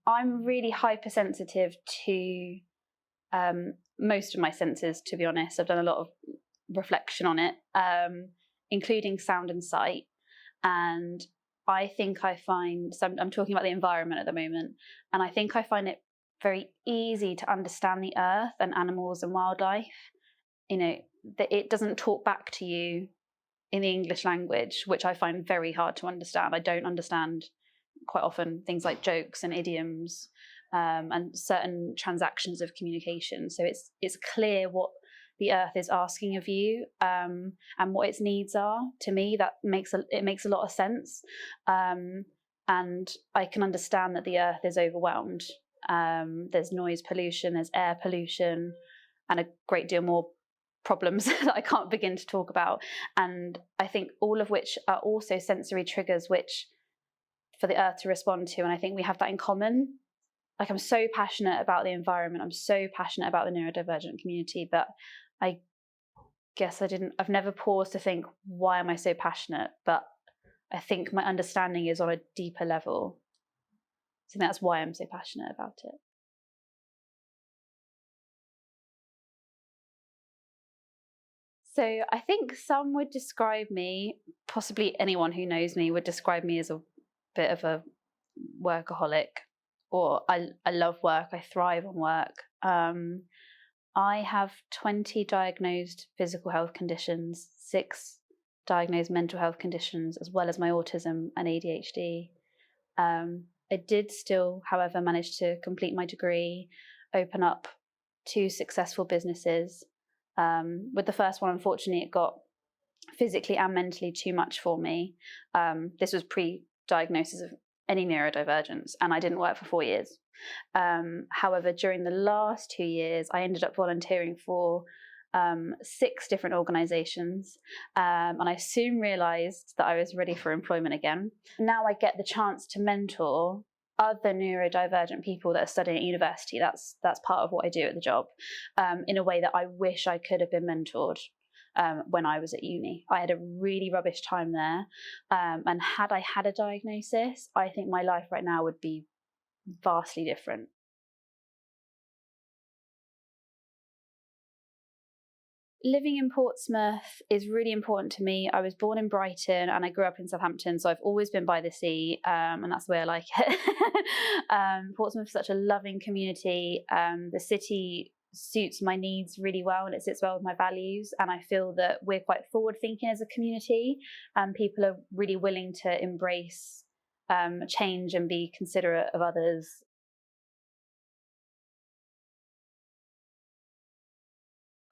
I'm really hypersensitive to most of my senses, to be honest. I've done a lot of reflection on it, including sound and sight. And I think I find, so I'm talking about the environment at the moment, and I think I find it very easy to understand the earth and animals and wildlife. That it doesn't talk back to you in the English language, which I find very hard to understand. I don't understand quite often things like jokes and idioms and certain transactions of communication. So it's clear what the earth is asking of you and what its needs are. To me, it makes a lot of sense. And I can understand that the earth is overwhelmed. There's noise pollution, there's air pollution, and a great deal more problems that I can't begin to talk about. And I think all of which are also sensory triggers which for the earth to respond to. And I think we have that in common. Like, I'm so passionate about the environment, I'm so passionate about the neurodivergent community, but I guess I've never paused to think, why am I so passionate? But I think my understanding is on a deeper level. So that's why I'm so passionate about it. So I think some would describe me, possibly anyone who knows me would describe me as a bit of a workaholic, or I love work, I thrive on work. I have 20 diagnosed physical health conditions, 6 diagnosed mental health conditions, as well as my autism and ADHD. I did still, however, manage to complete my degree, open up 2 successful businesses. With the first one, unfortunately, it got physically and mentally too much for me. This was pre-diagnosis of any neurodivergence, and I didn't work for 4 years. However, during the last 2 years, I ended up volunteering for 6 different organisations, and I soon realised that I was ready for employment again. Now I get the chance to mentor other neurodivergent people that are studying at university. That's part of what I do at the job, in a way that I wish I could have been mentored when I was at uni. I had a really rubbish time there, and had I had a diagnosis, I think my life right now would be vastly different. Living in Portsmouth is really important to me. I was born in Brighton and I grew up in Southampton, so I've always been by the sea, and that's the way I like it. Portsmouth is such a loving community. The city suits my needs really well and it sits well with my values, and I feel that we're quite forward thinking as a community, and people are really willing to embrace change and be considerate of others.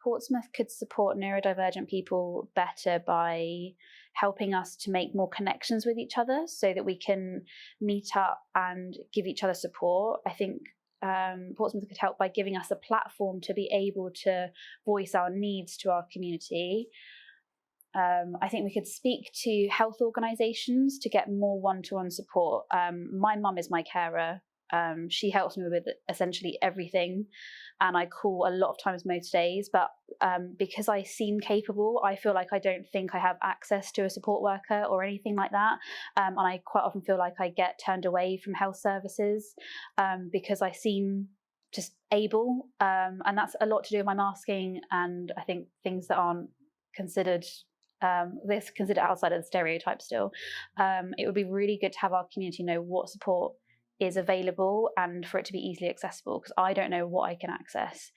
Portsmouth could support neurodivergent people better by helping us to make more connections with each other so that we can meet up and give each other support. I think Portsmouth could help by giving us a platform to be able to voice our needs to our community. I think we could speak to health organisations to get more one-to-one support. My mum is my carer. She helps me with essentially everything, and I call a lot of times most days, but because I seem capable, I feel like I don't think I have access to a support worker or anything like that, and I quite often feel like I get turned away from health services because I seem just able, and that's a lot to do with my masking, and I think things that aren't considered this considered outside of the stereotypes still. It would be really good to have our community know what support is available and for it to be easily accessible, because I don't know what I can access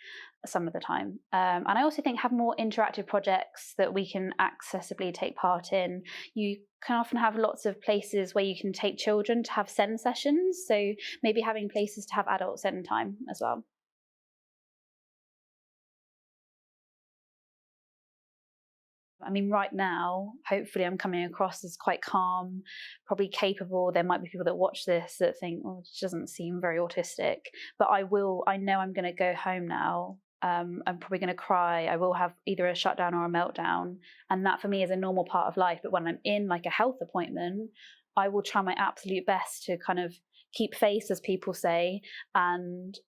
some of the time. And I also think have more interactive projects that we can accessibly take part in. You can often have lots of places where you can take children to have SEN sessions, so maybe having places to have adult SEN time as well. I mean, right now, hopefully I'm coming across as quite calm, probably capable. There might be people that watch this that think, oh, she doesn't seem very autistic. But I know I'm going to go home now. I'm probably going to cry. I will have either a shutdown or a meltdown. And that for me is a normal part of life. But when I'm in like a health appointment, I will try my absolute best to kind of keep face, as people say, and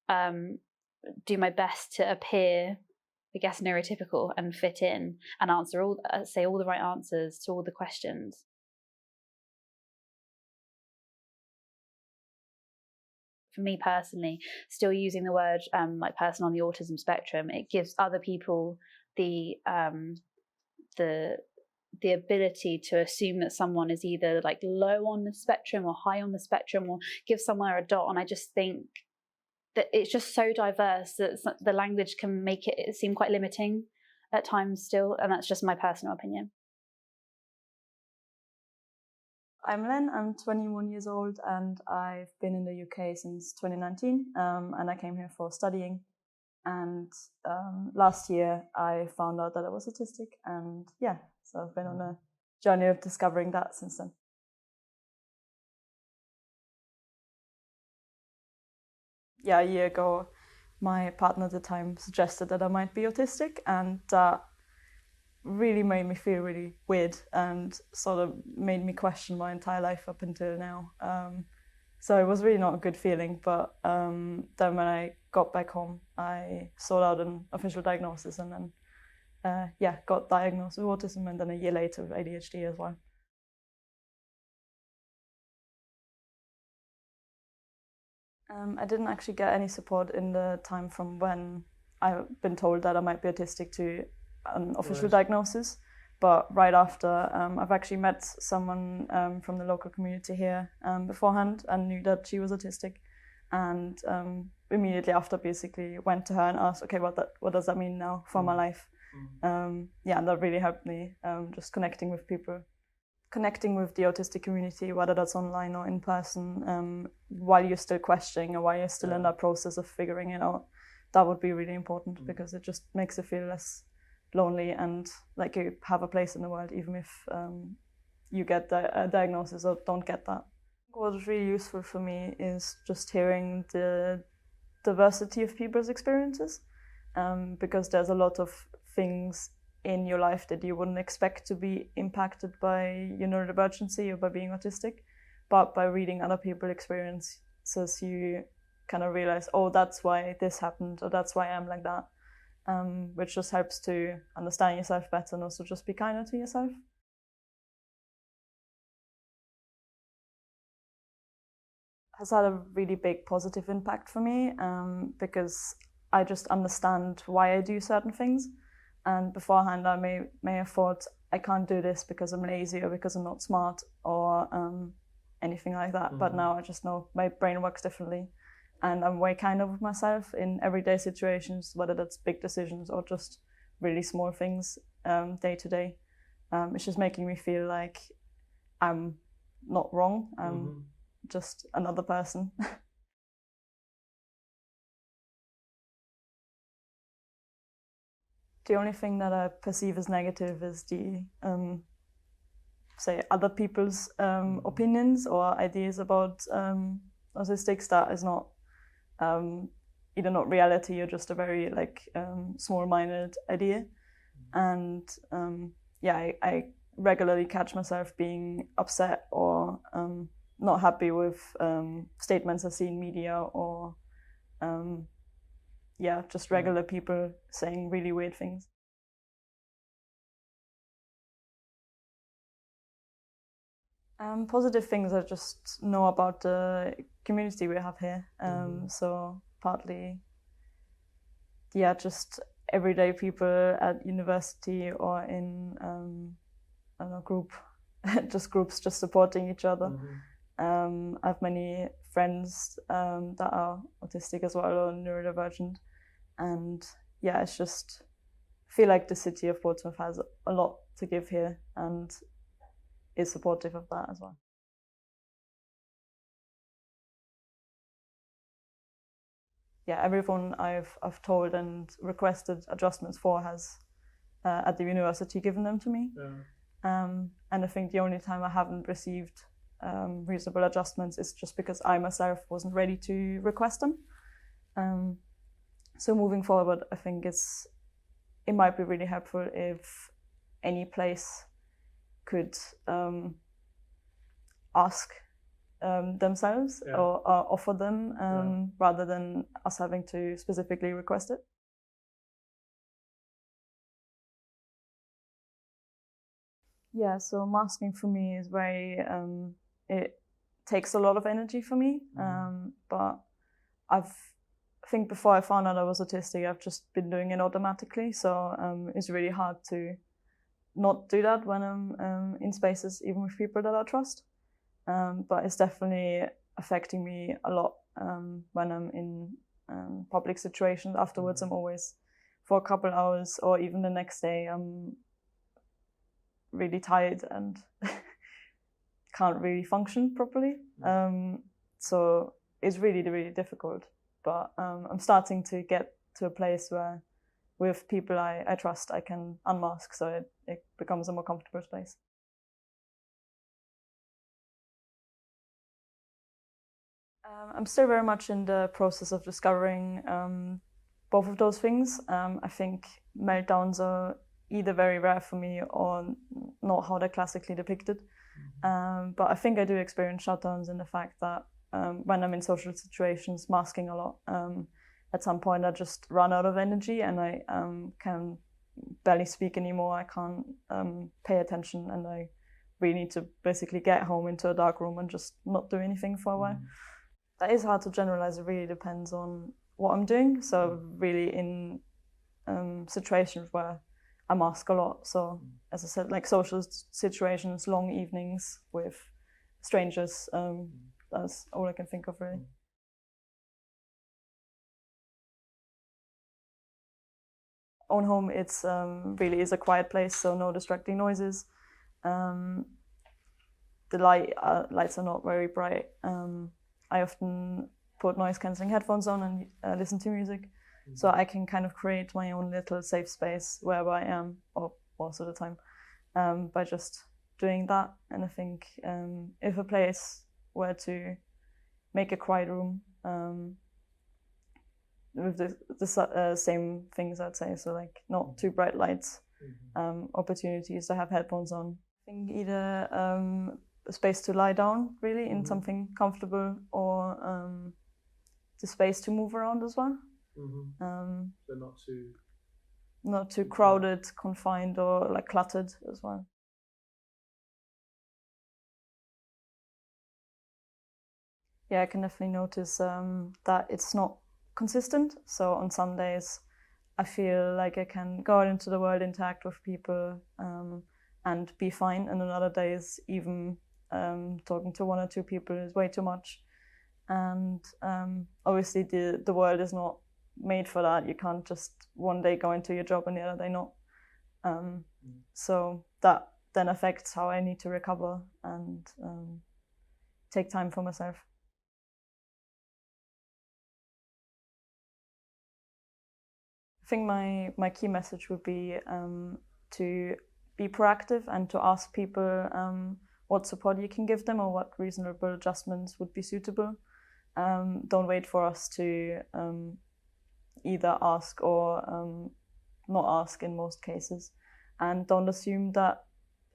do my best to appear, I guess, neurotypical and fit in and say all the right answers to all the questions. For me personally, still using the word like person on the autism spectrum, it gives other people the ability to assume that someone is either like low on the spectrum or high on the spectrum, or give somewhere a dot. And I just think that it's just so diverse that the language can make it seem quite limiting at times still, and that's just my personal opinion. I'm Len, I'm 21 years old and I've been in the UK since 2019, and I came here for studying, and last year I found out that I was autistic, and yeah, so I've been on a journey of discovering that since then. Yeah, a year ago, my partner at the time suggested that I might be autistic, and that really made me feel really weird and sort of made me question my entire life up until now. So it was really not a good feeling, but then when I got back home, I sought out an official diagnosis, and then got diagnosed with autism, and then a year later with ADHD as well. I didn't actually get any support in the time from when I've been told that I might be autistic to an official diagnosis. But right after, I've actually met someone from the local community here beforehand and knew that she was autistic. And immediately after, basically went to her and asked, okay, what does that mean now for my life? And that really helped me, just connecting with people, connecting with the autistic community, whether that's online or in person, while you're still questioning or while you're still in that process of figuring it out. That would be really important because it just makes it feel less lonely and like you have a place in the world, even if you get a diagnosis or don't get that. What was really useful for me is just hearing the diversity of people's experiences, because there's a lot of things in your life that you wouldn't expect to be impacted by your neurodivergency or by being autistic, but by reading other people's experiences, you kind of realize, oh, that's why this happened, or that's why I'm like that, which just helps to understand yourself better and also just be kinder to yourself. Has had a really big positive impact for me, because I just understand why I do certain things. And beforehand, I may have thought I can't do this because I'm lazy or because I'm not smart or anything like that. But now I just know my brain works differently, and I'm way kinder with myself in everyday situations, whether that's big decisions or just really small things day to day. It's just making me feel like I'm not wrong. I'm just another person. The only thing that I perceive as negative is the, say, other people's opinions or ideas about autistics that is not either not reality or just a very small-minded idea. And I regularly catch myself being upset or not happy with statements I see in media or just regular people saying really weird things. Positive things I just know about the community we have here. So partly, just everyday people at university or in groups just supporting each other. I have many friends that are autistic as well or neurodivergent, and it's just feel like the city of Portsmouth has a lot to give here and is supportive of that as well. Everyone I've told and requested adjustments for has at the university given them to me, and I think the only time I haven't received reasonable adjustments is just because I myself wasn't ready to request them. So moving forward, I think it might be really helpful if any place could ask themselves or offer them rather than us having to specifically request it. So masking for me is very, it takes a lot of energy for me, but I think before I found out I was autistic, I've just been doing it automatically, so it's really hard to not do that when I'm in spaces, even with people that I trust. But it's definitely affecting me a lot when I'm in public situations. Afterwards, I'm always, for a couple hours or even the next day, I'm really tired and can't really function properly. So it's really, really difficult. But I'm starting to get to a place where with people I trust, I can unmask, so it becomes a more comfortable space. I'm still very much in the process of discovering both of those things. I think meltdowns are either very rare for me or not how they're classically depicted. But I think I do experience shutdowns in the fact that when I'm in social situations, masking a lot, at some point I just run out of energy and I can barely speak anymore. I can't pay attention, and I really need to basically get home into a dark room and just not do anything for a while. That is hard to generalize. It really depends on what I'm doing. So really in situations where I mask a lot. So as I said, like social situations, long evenings with strangers, that's all I can think of really. Own home, it's really is a quiet place, so no distracting noises. The lights are not very bright. I often put noise cancelling headphones on and listen to music, so I can kind of create my own little safe space wherever I am, or most of the time, by just doing that. And I think if a place were to make a quiet room with the same things, I'd say, so like not too bright lights, opportunities to have headphones on. I think either a space to lie down really in something comfortable, or the space to move around as well. So not too crowded, confined, or like cluttered as well. Yeah, I can definitely notice that it's not consistent. So on some days I feel like I can go out into the world, interact with people, and be fine, and on other days even talking to one or two people is way too much. And obviously the world is not made for that. You can't just one day go into your job and the other day not. So that then affects how I need to recover and take time for myself. I think my key message would be to be proactive and to ask people what support you can give them or what reasonable adjustments would be suitable. Don't wait for us to either ask or not ask in most cases. And don't assume that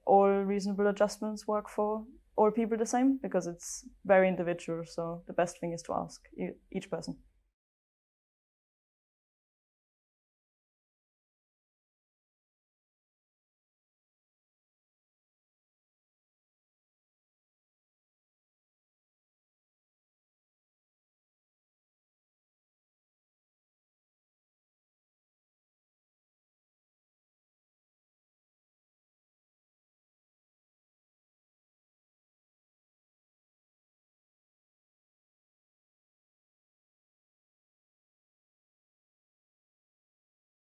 all reasonable adjustments work for all people the same, because it's very individual. So the best thing is to ask each person.